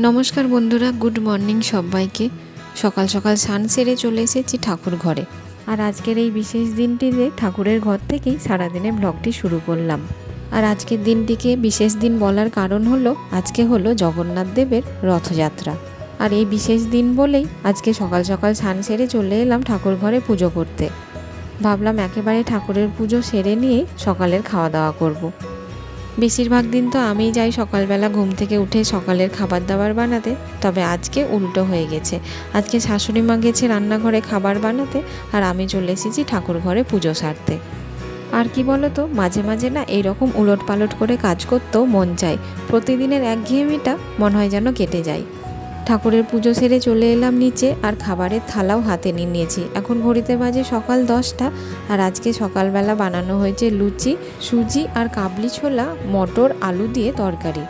নমস্কার বন্ধুরা, good morning সবাইকে। সকাল সকাল স্নান সেরে চলে এসেছি ঠাকুর ঘরে। আর আজকের এই বিশেষ দিনটিতে ঠাকুরের ঘর থেকেই সারাদিনে ব্লগটি শুরু করলাম। আর আজকের দিনটিকে বিশেষ দিন বলার কারণ হলো আজকে হলো জগন্নাথ দেবের রথযাত্রা। আর এই বিশেষ দিন বলেই আজকে সকাল সকাল স্নান সেরে চলে এলাম ঠাকুর ঘরে পুজো করতে। ভাবলাম একেবারে ঠাকুরের পুজো সেরে নিয়েই সকালের খাওয়া দাওয়া করব। বেশিরভাগ দিন তো আমিই যাই সকালবেলা ঘুম থেকে উঠে সকালের খাবার দাবার বানাতে, তবে আজকে উল্টো হয়ে গেছে। আজকে শাশুড়ি মা গেছে রান্নাঘরে খাবার বানাতে, আর আমি চলে এসেছি ঠাকুর ঘরে পুজো সারতে। আর কি বলো তো, মাঝে মাঝে না এইরকম উলট পালট করে কাজ করতেও মন চায়। প্রতিদিনের একঘেয়েমিটা মনে হয় যেন কেটে যায়। ঠাকুরের পুজো সেরে চলে এলাম নিচে, আর খাবারের থালাও হাতে নিয়ে নিয়েছি। এখন ঘড়িতে বাজে সকাল 10টা। আর আজকে সকালবেলা বানানো হয়েছে লুচি, সুজি আর কাবলি ছোলা, মটর আলু দিয়ে তরকারি।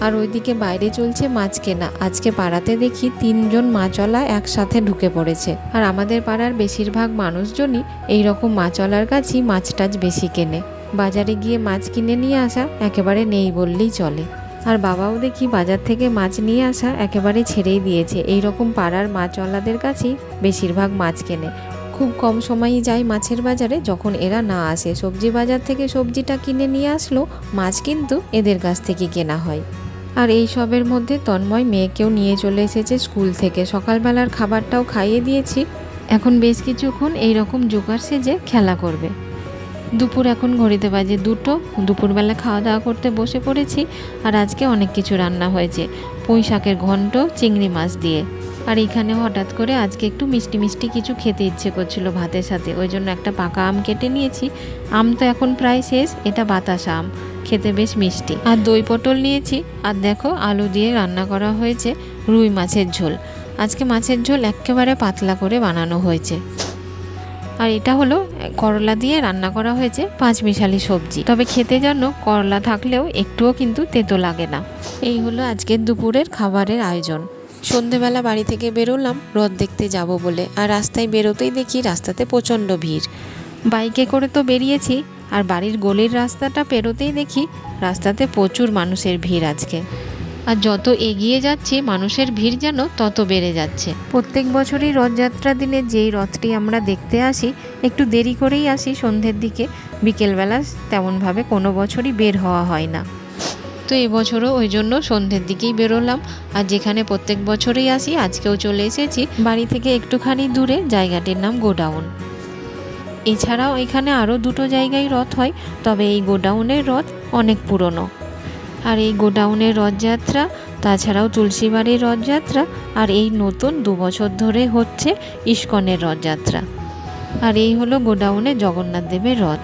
আর ওইদিকে বাইরে চলছে মাছ কেনা। আজকে পাড়াতে দেখি 3জন মাছওয়ালা একসাথে ঢুকে পড়েছে। আর আমাদের পাড়ার বেশিরভাগ মানুষজনই এইরকম মাছওয়ালার কাছেই মাছ টাছ বেশি কেনে। বাজারে গিয়ে মাছ কিনে নিয়ে আসা একেবারে নেই বললেই চলে। আর বাবাও দেখি বাজার থেকে মাছ নিয়ে আসা একেবারে ছেড়েই দিয়েছে। এই রকম পাড়ার মাছওয়ালাদের কাছেই বেশিরভাগ মাছ কেনে। খুব কম সময়ই যায় মাছের বাজারে যখন এরা না আসে। সবজি বাজার থেকে সবজিটা কিনে নিয়ে আসলো, মাছ কিন্তু এদের কাছ থেকে কেনা হয়। আর এই সবের মধ্যে তন্ময় মেয়েকেও নিয়ে চলে এসেছে স্কুল থেকে। সকালবেলার খাবারটাও খাইয়ে দিয়েছি। এখন বেশ কিছুক্ষণ এইরকম জোকার সেজে খেলা করবে। দুপুর এখন ঘড়িতে বাজে 2টো। দুপুরবেলা খাওয়া দাওয়া করতে বসে পড়েছি। আর আজকে অনেক কিছু রান্না হয়েছে, পুঁই শাকের ঘন্ট চিংড়ি মাছ দিয়ে। আর এখানে হঠাৎ করে আজকে একটু মিষ্টি মিষ্টি কিছু খেতে ইচ্ছে করছিল ভাতের সাথে, ওই জন্য একটা পাকা আম কেটে নিয়েছি। আম তো এখন প্রায় শেষ, এটা বাতাসা আম, খেতে বেশ মিষ্টি। আর দই পটল নিয়েছি। আর দেখো আলু দিয়ে রান্না করা হয়েছে রুই মাছের ঝোল। আজকে মাছের ঝোল একেবারে পাতলা করে বানানো হয়েছে। আর এটা হলো করলা দিয়ে রান্না করা হয়েছে পাঁচমিশালি সবজি। তবে খেতে যেন করলা থাকলেও একটুও কিন্তু তেতো লাগে না। এই হলো আজকের দুপুরের খাবারের আয়োজন। সন্ধেবেলা বাড়ি থেকে বেরোলাম রথ দেখতে যাব বলে। আর রাস্তায় বেরোতেই দেখি রাস্তাতে প্রচণ্ড ভিড়। বাইকে করে তো বেরিয়েছি, আর বাড়ির গলির রাস্তাটা পেরোতেই দেখি রাস্তাতে প্রচুর মানুষের ভিড় আজকে। আর যত এগিয়ে যাচ্ছি মানুষের ভিড় যেন তত বেড়ে যাচ্ছে। প্রত্যেক বছরই রথযাত্রা দিনে যেই রথটি আমরা দেখতে আসি, একটু দেরি করেই আসি সন্ধ্যের দিকে। বিকেলবেলা তেমনভাবে কোনো বছরই বের হওয়া হয় না। তো এবছরও ওই জন্য সন্ধ্যের দিকেই বেরোলাম। আর যেখানে প্রত্যেক বছরই আসি আজকেও চলে এসেছি বাড়ি থেকে একটুখানি দূরে, জায়গাটির নাম গোডাউন। এছাড়াও এখানে আরও 2টো জায়গায় রথ হয়, তবে এই গোডাউনের রথ অনেক পুরনো। আর এই গোডাউনের রথযাত্রা, তাছাড়াও তুলসীবাড়ির রথযাত্রা, আর এই নতুন 2 বছর ধরে হচ্ছে ইস্কনের রথযাত্রা। আর এই হলো গোডাউনে জগন্নাথ দেবের রথ।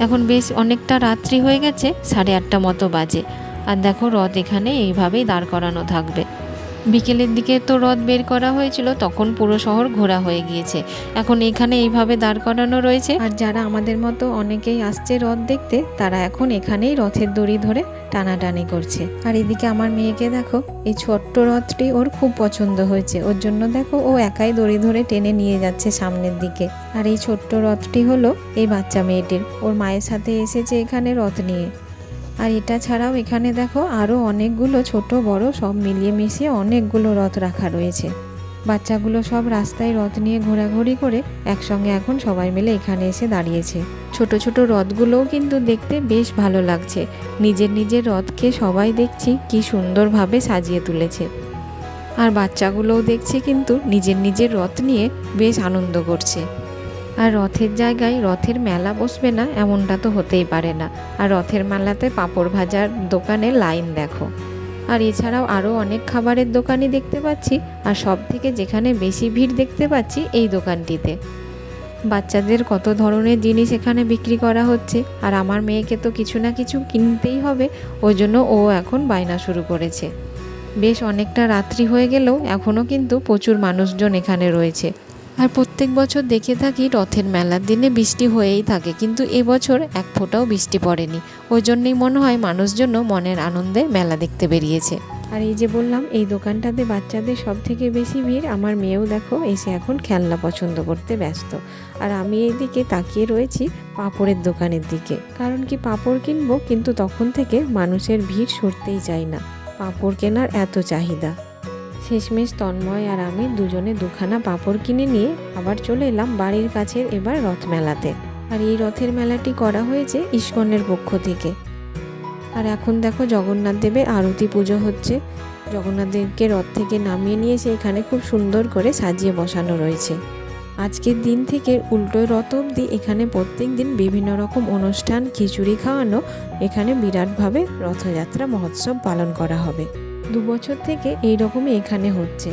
এখন বেশ অনেকটা রাত্রি হয়ে গেছে, 8:30 মতো বাজে। আর দেখো রথ এখানে এইভাবেই দাঁড় করানো থাকবে। বিকেলের দিকে তো রথ বের করা হয়েছিল, তখন পুরো শহর ঘোরা হয়ে গিয়েছে। এখন এখানে এইভাবে দাঁড় করানো রয়েছে। আর যারা আমাদের মতো অনেকেই আসছে রথ দেখতে, তারা এখন এখানেই রথের দড়ি ধরে টানাটানি করছে। আর এদিকে আমার মেয়েকে দেখো, এই ছোট্ট রথটি ওর খুব পছন্দ হয়েছে। ওর জন্য দেখো ও একাই দড়ি ধরে টেনে নিয়ে যাচ্ছে সামনের দিকে। আর এই ছোট্ট রথটি হলো এই বাচ্চা মেয়েটির, ওর মায়ের সাথে এসেছে এখানে রথ নিয়ে। আর এটা ছাড়াও এখানে দেখো আরও অনেকগুলো ছোট বড় সব মিলিয়ে মিশিয়ে অনেকগুলো রথ রাখা রয়েছে। বাচ্চাগুলো সব রাস্তায় রথ নিয়ে ঘোরাঘুরি করে একসঙ্গে এখন সবাই মিলে এখানে এসে দাঁড়িয়েছে। ছোট ছোট রথগুলোও কিন্তু দেখতে বেশ ভালো লাগছে। নিজের নিজের রথকে সবাই দেখছি কি সুন্দরভাবে সাজিয়ে তুলেছে। আর বাচ্চাগুলোও দেখছে কিন্তু নিজের নিজের রথ নিয়ে বেশ আনন্দ করছে। আর রথের জায়গায় রথের মেলা বসবে না এমনটা তো হতেই পারে না। আর রথের মেলাতে পাঁপড় ভাজার দোকানে লাইন দেখো। আর এছাড়াও আরও অনেক খাবারের দোকানই দেখতে পাচ্ছি। আর সব থেকে যেখানে বেশি ভিড় দেখতে পাচ্ছি এই দোকানটিতে। বাচ্চাদের কত ধরনের জিনিস এখানে বিক্রি করা হচ্ছে। আর আমার মেয়েকে তো কিছু না কিছু কিনতেই হবে, ওই জন্য ও এখন বায়না শুরু করেছে। বেশ অনেকটা রাত্রি হয়ে গেলেও এখনও কিন্তু প্রচুর মানুষজন এখানে রয়েছে। আর প্রত্যেক বছর দেখে থাকি রথের মেলার দিনে বৃষ্টি হয়েই থাকে, কিন্তু এবছর এক ফোঁটাও বৃষ্টি পড়েনি। ওই জন্যই মনে হয় মানুষজন মনের আনন্দে মেলা দেখতে বেরিয়েছে। আর এই যে বললাম এই দোকানটাতে বাচ্চাদের সব থেকে বেশি ভিড়। আমার মেয়েও দেখো এসে এখন খেলনা পছন্দ করতে ব্যস্ত। আর আমি এই দিকে তাকিয়ে রয়েছি পাঁপড়ের দোকানের দিকে, কারণ কি পাঁপড় কিনবো, কিন্তু তখন থেকে মানুষের ভিড় সরতেই চায় না। পাঁপড় কেনার এত চাহিদা। শেষমেশ তন্ময় আর আমি দুজনে দুখানা পাঁপড় কিনে নিয়ে আবার চলে এলাম বাড়ির কাছের এবার রথ মেলাতে। আর এই রথের মেলাটি করা হয়েছে ইস্কনের পক্ষ থেকে। আর এখন দেখো জগন্নাথ দেবের আরতি পুজো হচ্ছে। জগন্নাথ দেবকে রথ থেকে নামিয়ে নিয়ে এসে এখানে খুব সুন্দর করে সাজিয়ে বসানো রয়েছে। আজকের দিন থেকে উল্টো রথ অবধি এখানে প্রত্যেক দিন বিভিন্ন রকম অনুষ্ঠান, খিচুড়ি খাওয়ানো, এখানে বিরাটভাবে রথযাত্রা মহোৎসব পালন করা হবে। 2 বছর থেকে এইরকমই এখানে হচ্ছে।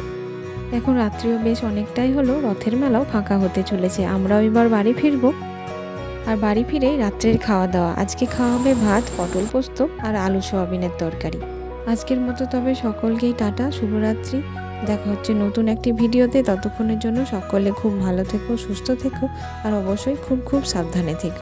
এখন রাত্রিও বেশ অনেকটাই হলো, রথের মেলাও ফাঁকা হতে চলেছে। আমরাও এবার বাড়ি ফিরবো। আর বাড়ি ফিরেই রাত্রের খাওয়া দাওয়া। আজকে খাওয়া হবে ভাত, পটল পোস্ত আর আলু সোয়াবিনের তরকারি। আজকের মতো তবে সকলকেই টাটা, শুভরাত্রি। দেখা হচ্ছে নতুন একটি ভিডিওতে। ততক্ষণের জন্য সকলে খুব ভালো থেকো, সুস্থ থেকো আর অবশ্যই খুব খুব সাবধানে থেকো।